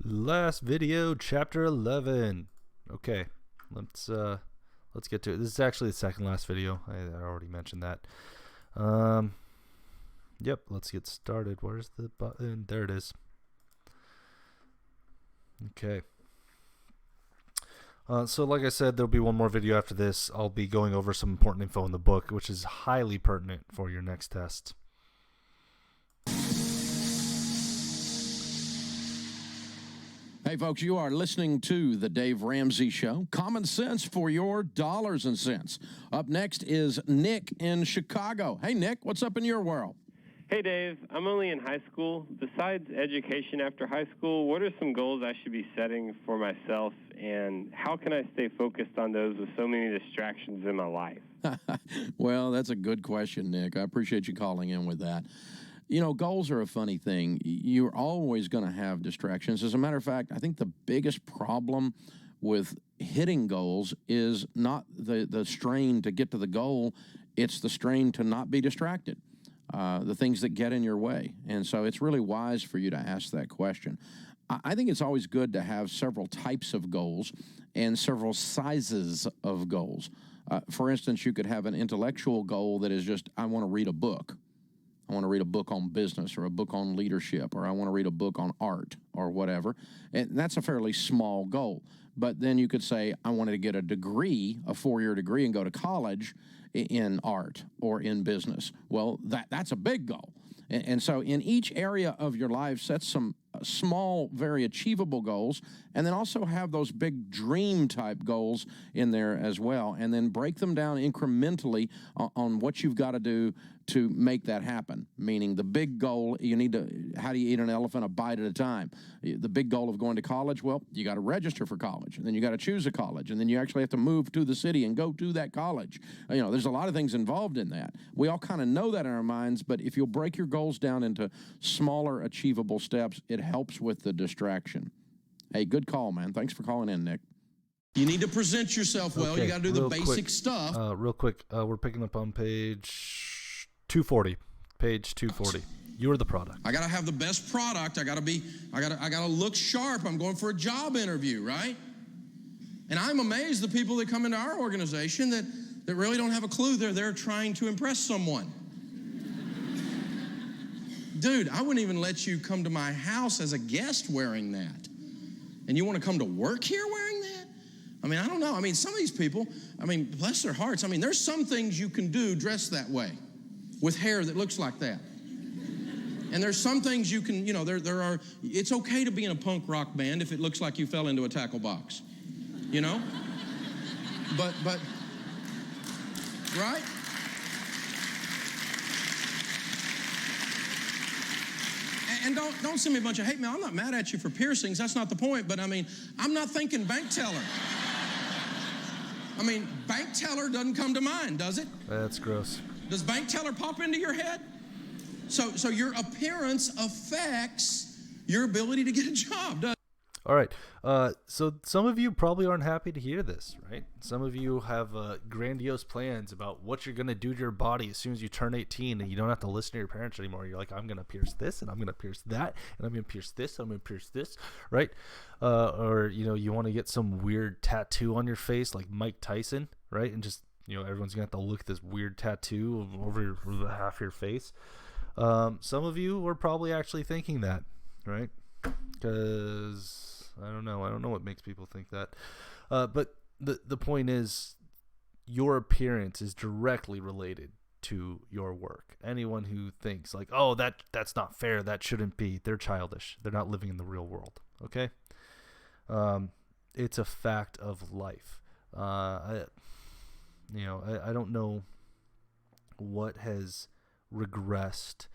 Last video, chapter 11. Okay, let's get to it. This is actually the second last video. I already mentioned that. Yep, let's get started. Where's the button? There it is. Okay. So like I said, there'll be one more video after this. I'll be going over some important info in the book, which is highly pertinent for your next test. Hey, folks, you are listening to The Dave Ramsey Show. Common sense for your dollars and cents. Up next is Nick in Chicago. Hey, Nick, what's up in your world? Hey, Dave. I'm only in high school. Besides education after high school, what are some goals I should be setting for myself, and how can I stay focused on those with so many distractions in my life? Well, that's a good question, Nick. I appreciate you calling in with that. You know, goals are a funny thing. You're always going to have distractions. As a matter of fact, I think the biggest problem with hitting goals is not the strain to get to the goal, it's the strain to not be distracted, the things that get in your way. And so it's really wise for you to ask that question. I think it's always good to have several types of goals and several sizes of goals. For instance, you could have an intellectual goal that is just, I want to read a book. I want to read a book on business or a book on leadership, or I want to read a book on art or whatever. And that's a fairly small goal. But then you could say, I wanted to get a degree, a 4-year degree, and go to college in art or in business. Well, that's a big goal. And so in each area of your life, set some small, very achievable goals, and then also have those big dream-type goals in there as well, and then break them down incrementally on what you've got to do to make that happen. Meaning the big goal, how do you eat an elephant a bite at a time? The big goal of going to college, well, you got to register for college, and then you got to choose a college, and then you actually have to move to the city and go to that college. You know, there's a lot of things involved in that. We all kind of know that in our minds, but if you'll break your goals down into smaller, achievable steps, it helps with the distraction. Hey, good call, man. Thanks for calling in, Nick. You need to present yourself well. Okay, you got to do the basic stuff. Real quick, we're picking up on page 240. Page 240. You're the product. I got to have the best product. I got to look sharp. I'm going for a job interview, right? And I'm amazed the people that come into our organization that really don't have a clue they're there trying to impress someone. Dude, I wouldn't even let you come to my house as a guest wearing that. And you want to come to work here wearing that? I mean, I don't know. I mean, some of these people, I mean, bless their hearts. I mean, there's some things you can do dressed that way with hair that looks like that. And there's some things you can, it's okay to be in a punk rock band if it looks like you fell into a tackle box, you know? But, right? And don't send me a bunch of hate mail. I'm not mad at you for piercings. That's not the point. But, I mean, I'm not thinking bank teller. I mean, bank teller doesn't come to mind, does it? That's gross. Does bank teller pop into your head? So your appearance affects your ability to get a job, doesn't it? All right. So some of you probably aren't happy to hear this, right? Some of you have grandiose plans about what you're going to do to your body as soon as you turn 18, and you don't have to listen to your parents anymore. You're like, I'm going to pierce this, and I'm going to pierce that, and I'm going to pierce this, I'm going to pierce this, right? Or, you want to get some weird tattoo on your face like Mike Tyson, right? And just, everyone's going to have to look at this weird tattoo over half your face. Some of you are probably actually thinking that, right? Because I don't know what makes people think that. But the point is, your appearance is directly related to your work. Anyone who thinks like, oh, that's not fair, that shouldn't be, they're childish. They're not living in the real world. Okay? It's a fact of life. I don't know what has regressed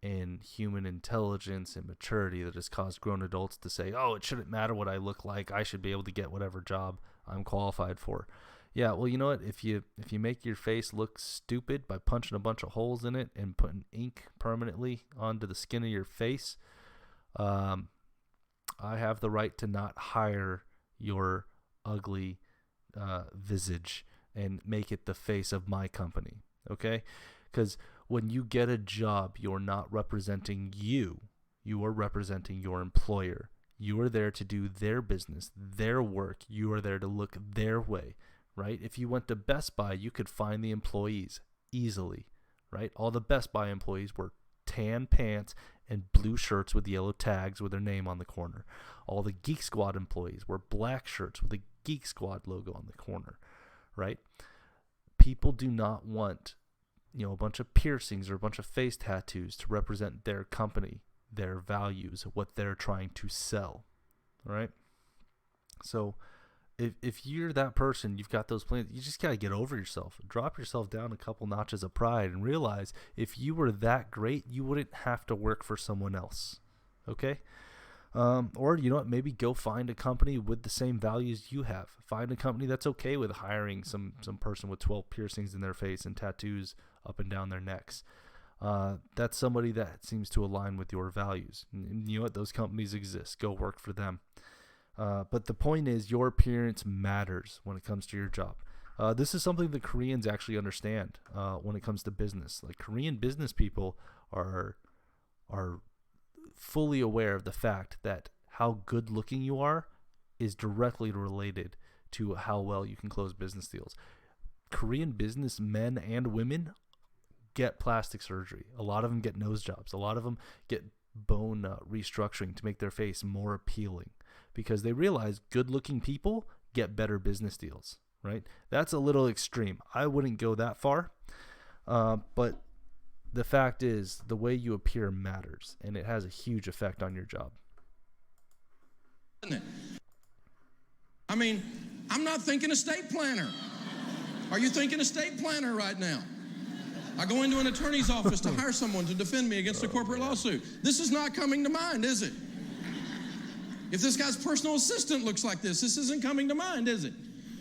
in human intelligence and maturity that has caused grown adults to say, oh, it shouldn't matter what I look like, I should be able to get whatever job I'm qualified for. Yeah, well, you know what, if you make your face look stupid by punching a bunch of holes in it and putting ink permanently onto the skin of your face, I have the right to not hire your ugly visage and make it the face of my company, okay? Because when you get a job, you're not representing you. You are representing your employer. You are there to do their business, their work. You are there to look their way, right? If you went to Best Buy, you could find the employees easily, right? All the Best Buy employees were tan pants and blue shirts with yellow tags with their name on the corner. All the Geek Squad employees were black shirts with the Geek Squad logo on the corner, right? People do not want, a bunch of piercings or a bunch of face tattoos to represent their company, their values, what they're trying to sell, right? So if you're that person, you've got those plans, you just got to get over yourself. Drop yourself down a couple notches of pride and realize if you were that great, you wouldn't have to work for someone else, okay? Or, you know what, maybe go find a company with the same values you have. Find a company that's okay with hiring some person with 12 piercings in their face and tattoos up and down their necks. That's somebody that seems to align with your values. And you know what? Those companies exist. Go work for them. But the point is, your appearance matters when it comes to your job. This is something that Koreans actually understand when it comes to business. Like, Korean business people are fully aware of the fact that how good looking you are is directly related to how well you can close business deals. Korean businessmen and women get plastic surgery. A lot of them get nose jobs. A lot of them get bone restructuring to make their face more appealing because they realize good looking people get better business deals, right? That's a little extreme. I wouldn't go that far, but the fact is, the way you appear matters, and it has a huge effect on your job. I mean, I'm not thinking estate planner. Are you thinking estate planner right now? I go into an attorney's office to hire someone to defend me against a corporate lawsuit. This is not coming to mind, is it? If this guy's personal assistant looks like this isn't coming to mind, is it?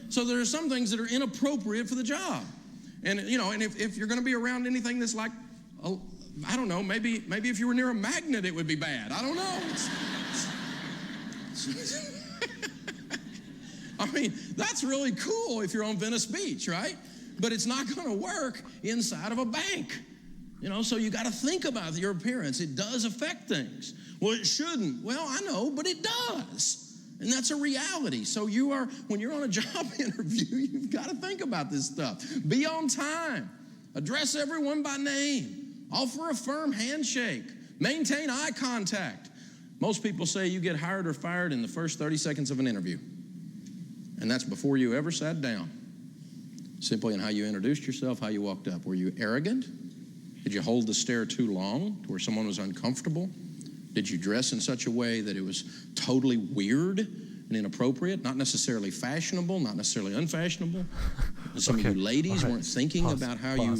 So there are some things that are inappropriate for the job. And, and if you're going to be around anything that's like, I don't know, maybe if you were near a magnet, it would be bad. I don't know. I mean, that's really cool if you're on Venice Beach, right? But it's not going to work inside of a bank. So you got to think about your appearance. It does affect things. Well, it shouldn't. Well, I know, but it does. And that's a reality. So when you're on a job interview, you've got to think about this stuff. Be on time. Address everyone by name. Offer a firm handshake. Maintain eye contact. Most people say you get hired or fired in the first 30 seconds of an interview. And that's before you ever sat down. Simply in how you introduced yourself, how you walked up. Were you arrogant? Did you hold the stare too long to where someone was uncomfortable? Did you dress in such a way that it was totally weird and inappropriate? Not necessarily fashionable, not necessarily unfashionable. Some of you ladies weren't thinking about how you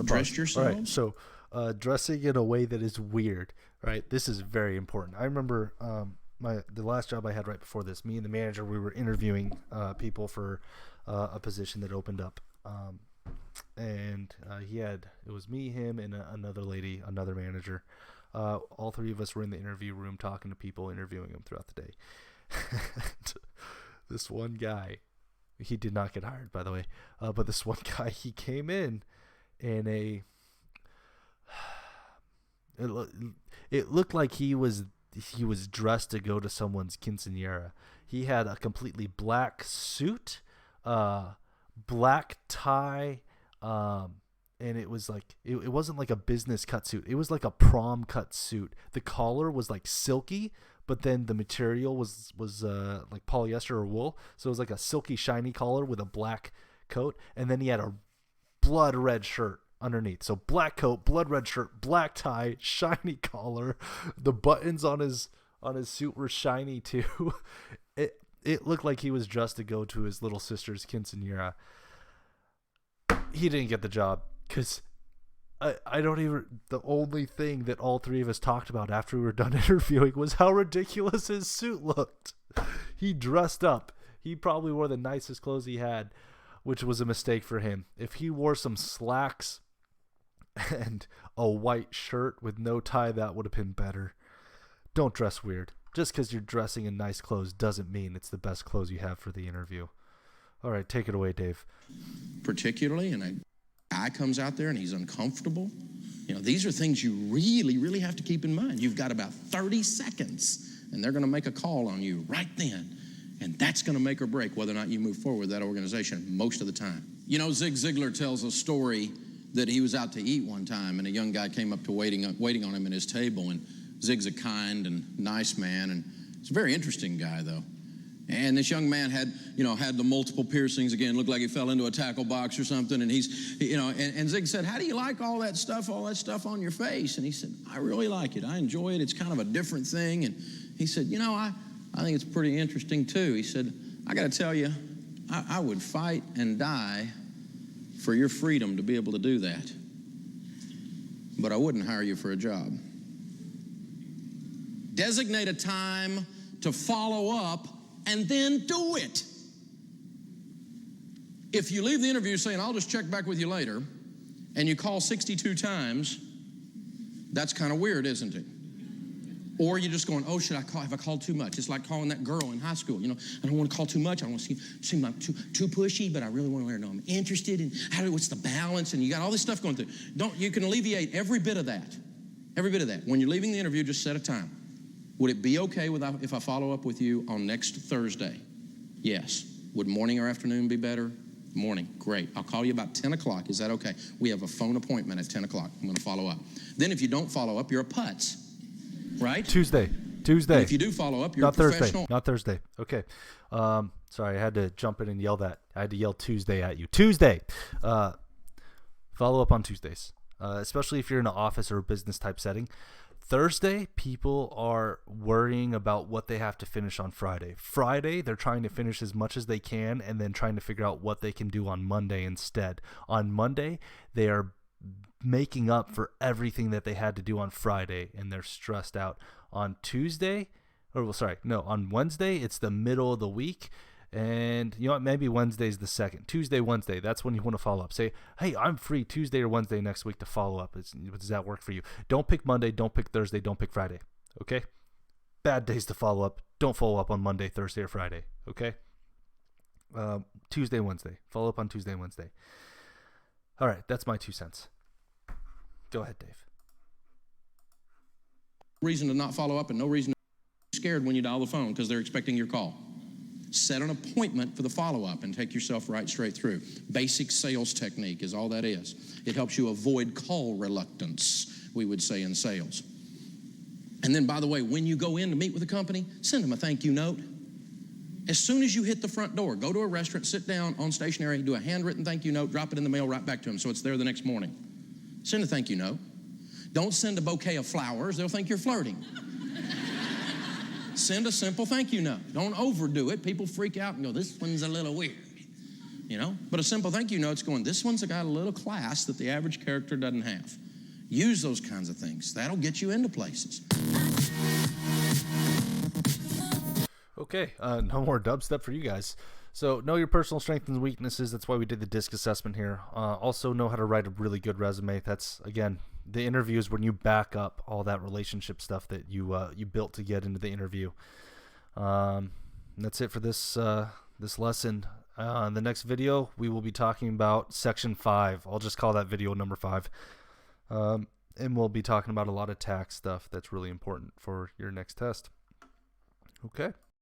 dressed yourselves. All right, so dressing in a way that is weird, right? This is very important. I remember the last job I had right before this, me and the manager, we were interviewing people for a position that opened up. And it was me, him, and another lady, another manager. All three of us were in the interview room talking to people, interviewing them throughout the day. This one guy, he did not get hired, by the way, but this one guy, he came in it looked like he was dressed to go to someone's quinceañera. He had a completely black suit, black tie, and it was like it wasn't like a business cut suit. It was like a prom cut suit. The collar was like silky, but then the material was like polyester or wool, so it was like a silky shiny collar with a black coat, and then he had a blood red shirt underneath. So black coat, blood red shirt, black tie, shiny collar. The buttons on his suit were shiny too. It looked like he was dressed to go to his little sister's quinceañera. He didn't get the job because the only thing that all three of us talked about after we were done interviewing was how ridiculous his suit looked. He dressed up. He probably wore the nicest clothes he had, which was a mistake for him. If he wore some slacks and a white shirt with no tie, that would have been better. Don't dress weird. Just because you're dressing in nice clothes doesn't mean it's the best clothes you have for the interview. All right, take it away, Dave. Particularly, and a guy comes out there and he's uncomfortable. These are things you really, really have to keep in mind. You've got about 30 seconds and they're going to make a call on you right then. And that's going to make or break whether or not you move forward with that organization most of the time. You know, Zig Ziglar tells a story that he was out to eat one time, and a young guy came up to waiting on him at his table, and Zig's a kind and nice man, and he's a very interesting guy, though. And this young man had the multiple piercings again, looked like he fell into a tackle box or something, and and Zig said, "How do you like all that stuff on your face?" And he said, "I really like it. I enjoy it. It's kind of a different thing." And he said, I think it's pretty interesting, too. He said, "I got to tell you, I would fight and die for your freedom to be able to do that. But I wouldn't hire you for a job." Designate a time to follow up and then do it. If you leave the interview saying, "I'll just check back with you later," and you call 62 times, that's kind of weird, isn't it? Or you're just going, "Oh, should I call? Have I called too much?" It's like calling that girl in high school. I don't want to call too much. I don't want to seem like too pushy, but I really want to let her know I'm interested in what's the balance, and you got all this stuff going through. You can alleviate every bit of that. Every bit of that. When you're leaving the interview, just set a time. Would it be okay if I follow up with you on next Thursday? Yes. Would morning or afternoon be better? Morning. Great. I'll call you about 10 o'clock. Is that okay? We have a phone appointment at 10 o'clock. I'm going to follow up. Then if you don't follow up, you're a putz. Right? Tuesday. And if you do follow up, you're not a professional. Not Thursday. Okay. Sorry, I had to jump in and yell that. I had to yell Tuesday at you. Tuesday. Follow up on Tuesdays, especially if you're in an office or a business type setting. Thursday, people are worrying about what they have to finish on Friday. Friday, they're trying to finish as much as they can and then trying to figure out what they can do on Monday instead. On Monday, they are making up for everything that they had to do on Friday, and they're stressed out. On Wednesday, it's the middle of the week. And you know what? Maybe Wednesday's the second. Tuesday, Wednesday. That's when you want to follow up. Say, "Hey, I'm free Tuesday or Wednesday next week to follow up." Does that work for you? Don't pick Monday. Don't pick Thursday. Don't pick Friday. Okay? Bad days to follow up. Don't follow up on Monday, Thursday, or Friday. Okay? Tuesday, Wednesday. Follow up on Tuesday and Wednesday. All right. That's my 2 cents. Go ahead, Dave. Reason to not follow up and no reason to be scared when you dial the phone because they're expecting your call. Set an appointment for the follow-up and take yourself right straight through. Basic sales technique is all that is. It helps you avoid call reluctance, we would say in sales. And then, by the way, when you go in to meet with a company, send them a thank you note. As soon as you hit the front door, go to a restaurant, sit down on stationery, do a handwritten thank you note, drop it in the mail right back to them so it's there the next morning. Send a thank you note. Don't send a bouquet of flowers. They'll think you're flirting. Send a simple thank you note. Don't overdo it. People freak out and go, "This one's a little weird." But a simple thank you note's going, "This one's got a little class that the average character doesn't have." Use those kinds of things. That'll get you into places. Okay, no more dubstep for you guys. So know your personal strengths and weaknesses. That's why we did the DISC assessment here. Also know how to write a really good resume. That's, again, the interview is when you back up all that relationship stuff that you built to get into the interview. And that's it for this lesson. In the next video, we will be talking about Section 5. I'll just call that video number 5. And we'll be talking about a lot of tax stuff that's really important for your next test. Okay.